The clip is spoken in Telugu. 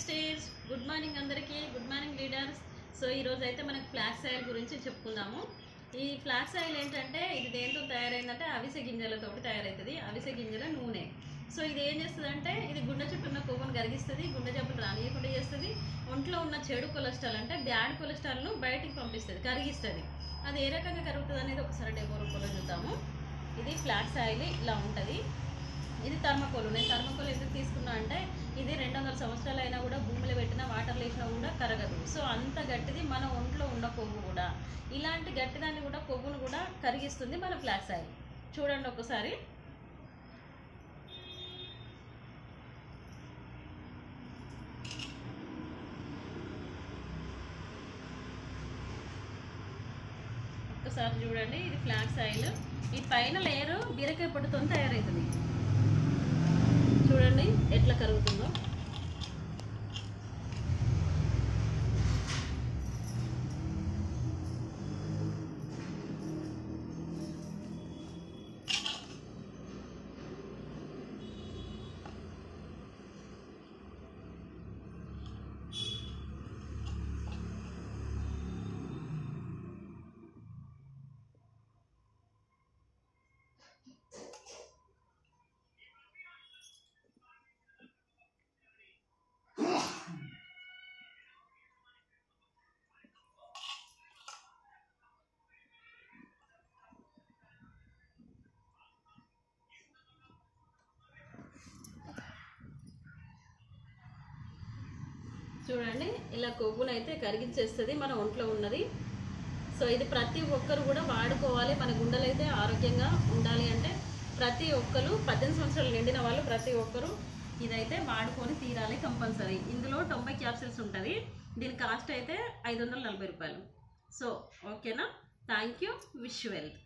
స్టేజ్ గుడ్ మార్నింగ్ అందరికీ గుడ్ మార్నింగ్ లీడర్స్. సో ఈరోజు అయితే మనకు ఫ్లాక్స్ ఆయిల్ గురించి చెప్పుకుందాము. ఈ ఫ్లాక్స్ ఆయిల్ ఏంటంటే ఇది దేంతో తయారైందంటే అవిసె గింజలతో తయారవుతుంది. అవిసె గింజల నూనె. సో ఇది ఏం చేస్తుందంటే ఇది గుండె చుట్టూ ఉన్న కొవ్వును కరిగిస్తుంది, గుండె జబ్బులు రానియకుండా చేస్తుంది, ఒంట్లో ఉన్న చెడు కొలెస్ట్రాల్ అంటే బ్యాడ్ కొలెస్ట్రాల్ను బయటికి పంపిస్తుంది, కరిగిస్తుంది. అది ఏ రకంగా కరుగుతుంది అనేది ఒకసారి డెమో రూపంలో చూద్దాము. ఇది ఫ్లాక్స్ ఆయిల్ ఇలా ఉంటుంది. ఇది థర్మకోల్. నేను థర్మకోల్ ఎందుకు తీసుకున్నా అంటే ఇది 200 సంవత్సరాలు అయినా కూడా భూమిలో పెట్టినా వాటర్లో వేసినా కూడా కరగదు. సో అంత గట్టిది మన ఒంట్లో ఉన్న కొవ్వు కూడా. ఇలాంటి గట్టిదాన్ని కూడా కొవ్వును కూడా కరిగిస్తుంది మన ఫ్లాక్స్ ఆయిల్. చూడండి ఒకసారి. ఒక్కసారి చూడండి, ఇది ఫ్లాక్స్ ఆయిల్. ఈ పైన లేయరు బీరకాయ పొట్టుతో తయారవుతుంది. చూడండి ఎట్లా కరుగుతుందో. చూడండి ఇలా కొవ్వునైతే కరిగించేస్తుంది మన ఒంట్లో ఉన్నది. సో ఇది ప్రతి ఒక్కరు కూడా వాడుకోవాలి. మన గుండెలు అయితే ఆరోగ్యంగా ఉండాలి అంటే ప్రతి ఒక్కరు 18 సంవత్సరాలు నిండిన వాళ్ళు ప్రతి ఒక్కరు ఇదైతే వాడుకొని తీరాలి కంపల్సరీ. ఇందులో 90 క్యాప్సిల్స్ ఉంటుంది. దీని కాస్ట్ అయితే 540 రూపాయలు. సో ఓకేనా, thank you, wish you wealth.